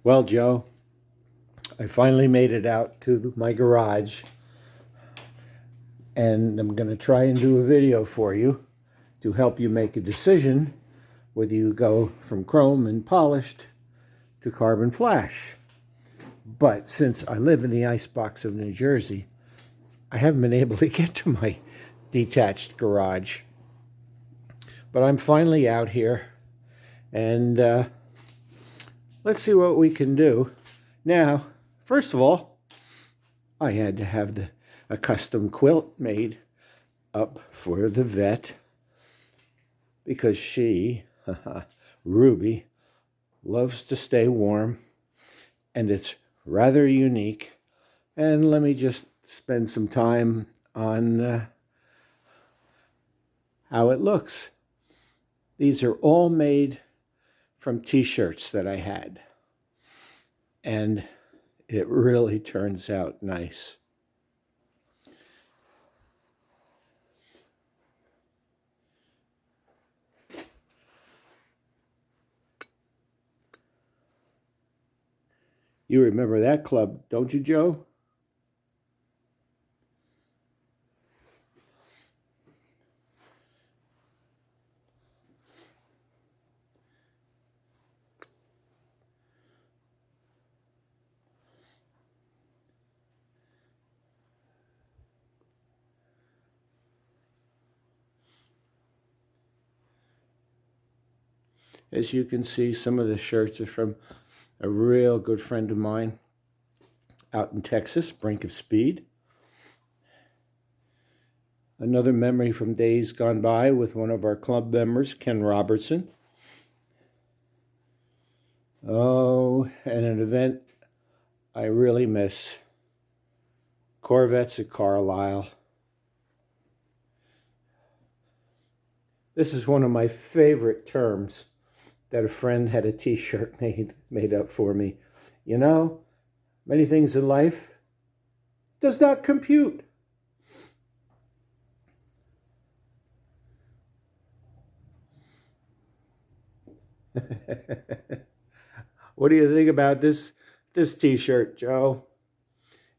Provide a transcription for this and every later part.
Well, Joe, I finally made it out to my garage, and I'm going to try and do a video for you to help you make a decision whether you go from chrome and polished to carbon flash. But since I live in the icebox of New Jersey, I haven't been able to get to my detached garage. But I'm finally out here, and let's see what we can do. Now, first of all, I had to have a custom quilt made up for the vet because she, Ruby, loves to stay warm, and it's rather unique. And let me just spend some time on how it looks. These are all made from t-shirts that I had, and it really turns out nice. You remember that club, don't you, Joe? As you can see, some of the shirts are from a real good friend of mine out in Texas, Brink of Speed. Another memory from days gone by with one of our club members, Ken Robertson. Oh, and an event I really miss. Corvettes at Carlisle. This is one of my favorite terms that a friend had a t-shirt made up for me. You know, many things in life does not compute. What do you think about this t-shirt, Joe?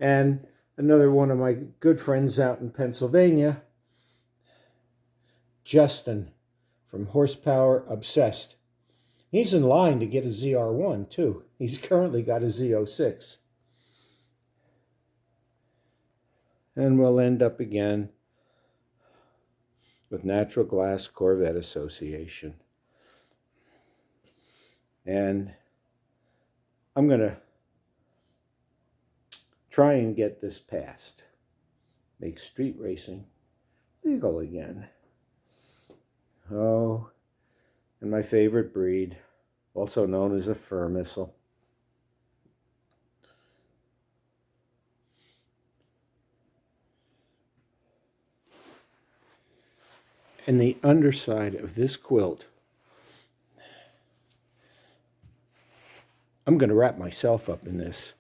And another one of my good friends out in Pennsylvania, Justin from Horsepower Obsessed. He's in line to get a ZR1 too. He's currently got a Z06. And we'll end up again with Natural Glass Corvette Association. And I'm going to try and get this passed. Make street racing legal again. Oh, and my favorite breed, also known as a fur missile. And the underside of this quilt, I'm going to wrap myself up in this.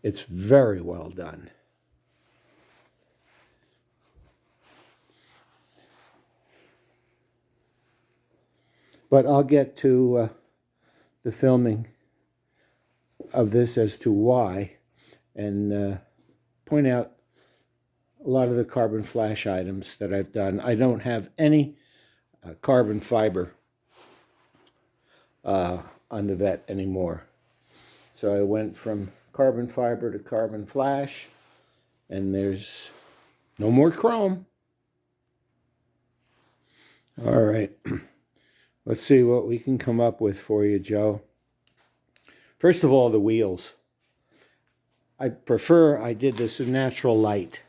It's very well done. But I'll get to the filming of this as to why, and point out a lot of the carbon flash items that I've done. I don't have any carbon fiber on the vet anymore. So I went from carbon fiber to carbon flash, and there's no more chrome. All right. Let's see what we can come up with for you, Joe. First of all, the wheels. I prefer I did this in natural light,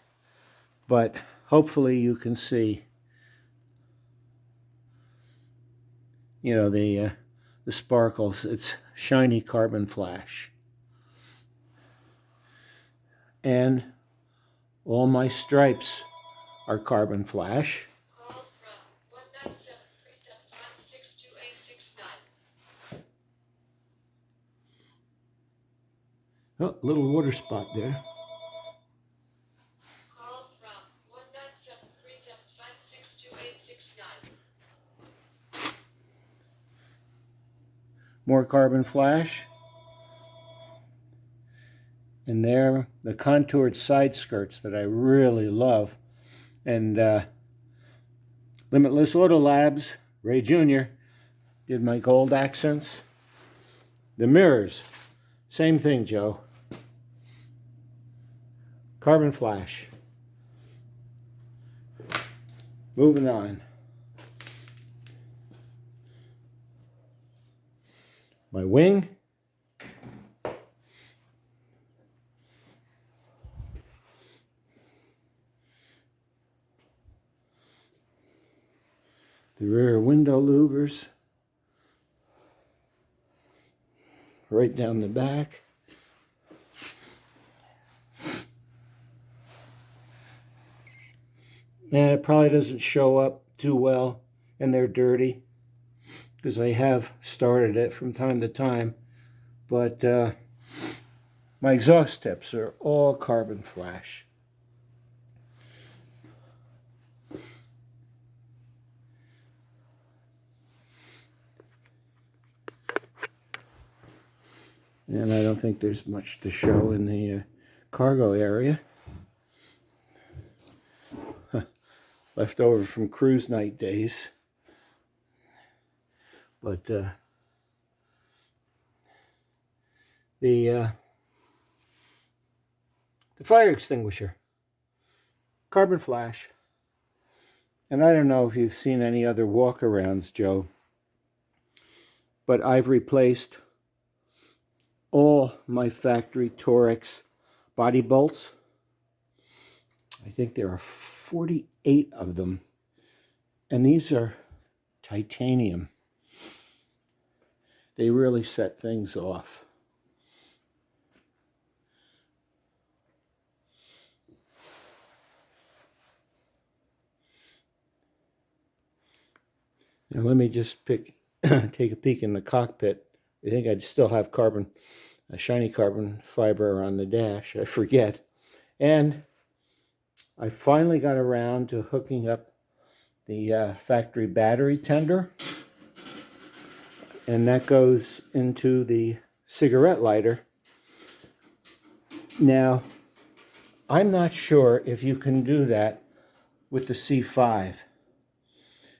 but hopefully you can see, you know, the sparkles. It's shiny carbon flash. And all my stripes are carbon flash. Oh, little water spot there. More carbon flash. And they're the contoured side skirts that I really love. And Limitless Auto Labs, Ray Jr. did my gold accents. The mirrors, same thing, Joe. Carbon flash. Moving on. My wing. The rear window louvers. Right down the back. And it probably doesn't show up too well, and they're dirty, because I have started it from time to time. But my exhaust tips are all carbon flash. And I don't think there's much to show in the cargo area. Left over from cruise night days. But the fire extinguisher, carbon flash. And I don't know if you've seen any other walk-arounds, Joe, but I've replaced all my factory Torex body bolts. I think there are 48 of them. And these are titanium. They really set things off. Now let me just take a peek in the cockpit. I think I still have a shiny carbon fiber on the dash. I forget. And I finally got around to hooking up the factory battery tender. And that goes into the cigarette lighter. Now, I'm not sure if you can do that with the C5.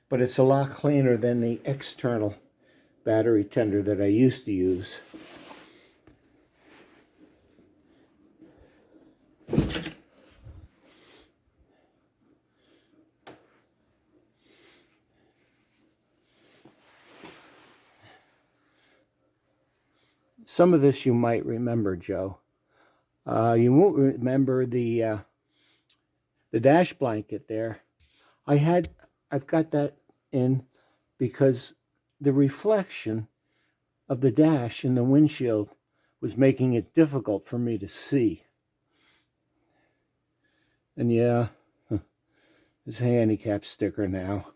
But it's a lot cleaner than the external battery tender that I used to use. Some of this you might remember, Joe. You won't remember the dash blanket there. I've got that in because the reflection of the dash in the windshield was making it difficult for me to see. And yeah, it's a handicap sticker now.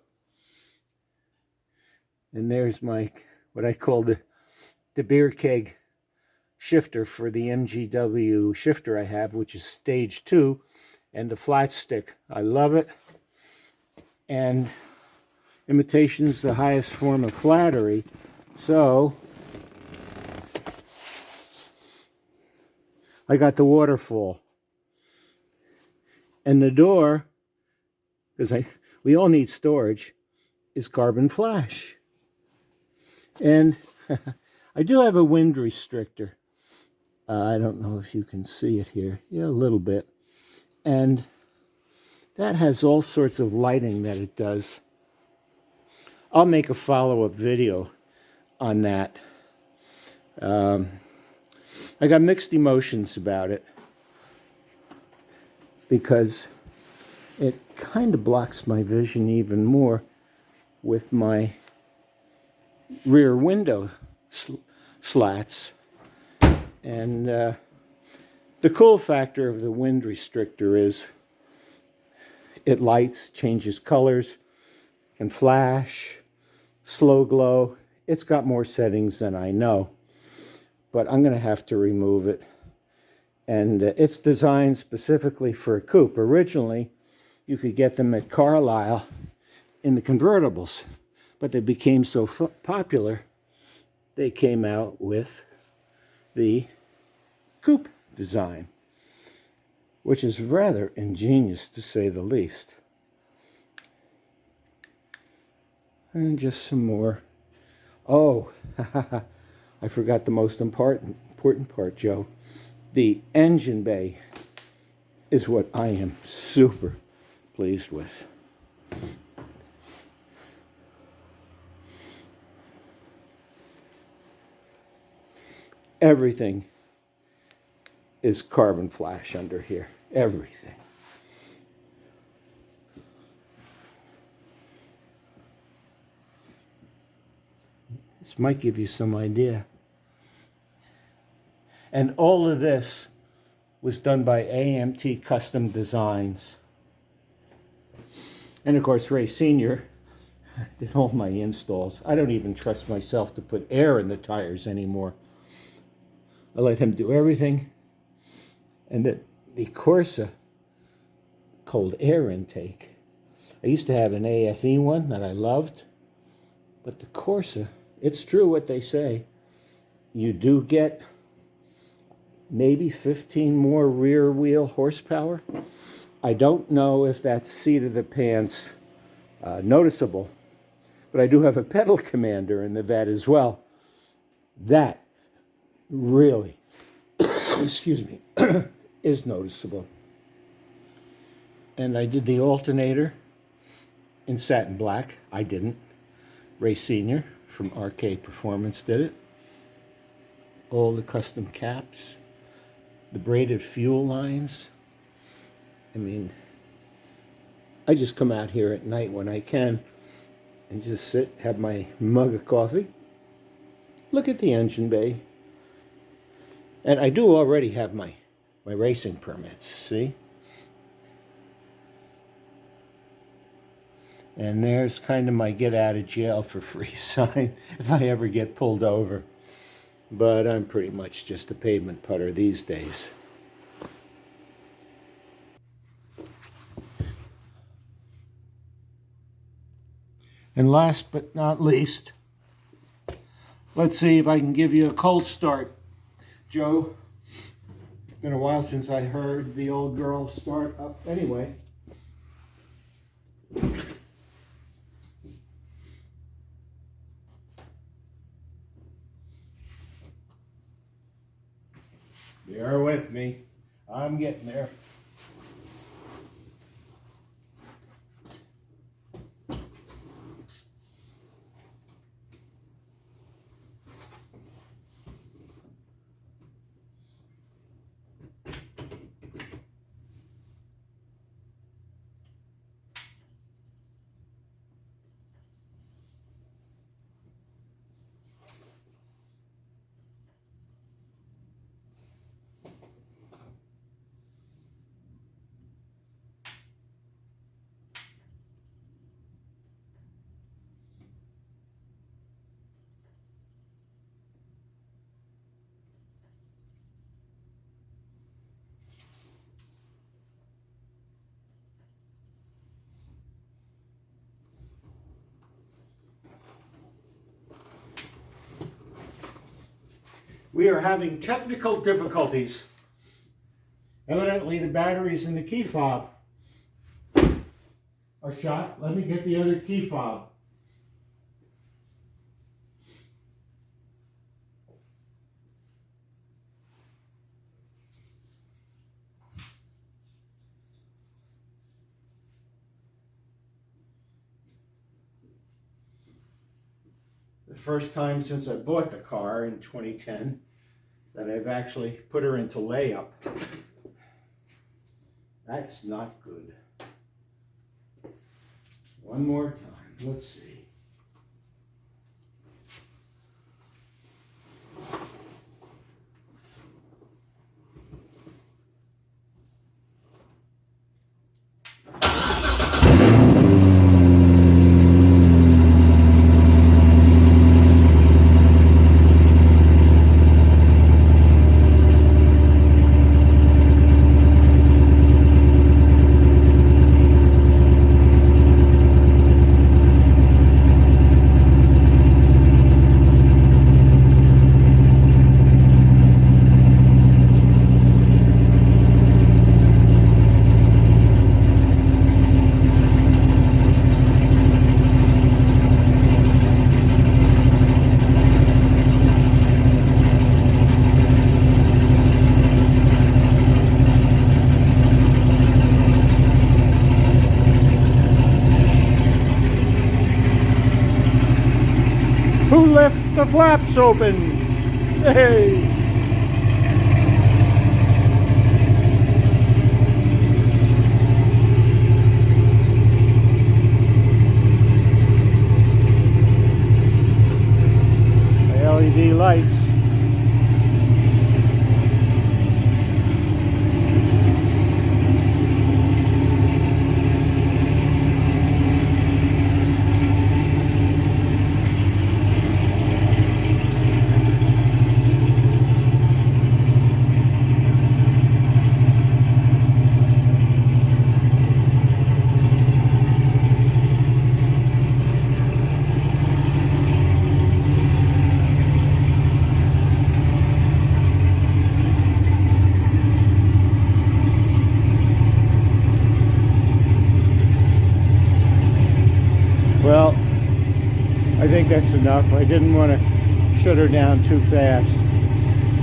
And there's my, what I call the beer keg shifter for the MGW shifter I have, which is stage 2, and the flat stick. I love it. And imitation's the highest form of flattery. So I got the waterfall. And the door, because we all need storage, is carbon flash. And I do have a wind restrictor. I don't know if you can see it here. Yeah, a little bit. And that has all sorts of lighting that it does. I'll make a follow-up video on that. I got mixed emotions about it because it kind of blocks my vision even more with my rear window slats. And the cool factor of the wind restrictor is it lights, changes colors, can flash, slow glow. It's got more settings than I know, but I'm going to have to remove it. And it's designed specifically for a coupe. Originally, you could get them at Carlisle in the convertibles, but they became so popular, they came out with the coupe design, which is rather ingenious to say the least. And just some more. Oh, I forgot the most important part, Joe. The engine bay is what I am super pleased with. Everything is carbon flash under here. Everything. This might give you some idea. And all of this was done by AMT Custom Designs. And of course, Ray Sr. did all my installs. I don't even trust myself to put air in the tires anymore. I let him do everything. And the Corsa cold air intake. I used to have an AFE one that I loved. But the Corsa, it's true what they say. You do get maybe 15 more rear wheel horsepower. I don't know if that's seat of the pants noticeable, but I do have a pedal commander in the vet as well. That really, excuse me, is noticeable. And I did the alternator in satin black. I didn't. Ray Sr. from RK Performance did it. All the custom caps. The braided fuel lines. I mean, I just come out here at night when I can and just sit, have my mug of coffee, look at the engine bay. And I do already have my racing permits, see? And there's kind of my get out of jail for free sign if I ever get pulled over. But I'm pretty much just a pavement putter these days. And last but not least, let's see if I can give you a cold start. Joe, it's been a while since I heard the old girl start up anyway. Bear with me. I'm getting there. We are having technical difficulties. Evidently the batteries in the key fob are shot. Let me get the other key fob. The first time since I bought the car in 2010 that I've actually put her into layup. That's not good. One more time. Let's see. The flaps open. Hey. The LED lights. Well, I think that's enough. I didn't want to shut her down too fast,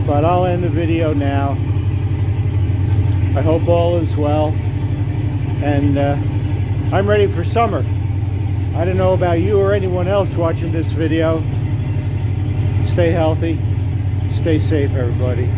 but I'll end the video now. I hope all is well, and I'm ready for summer. I don't know about you or anyone else watching this video. Stay healthy, stay safe, everybody.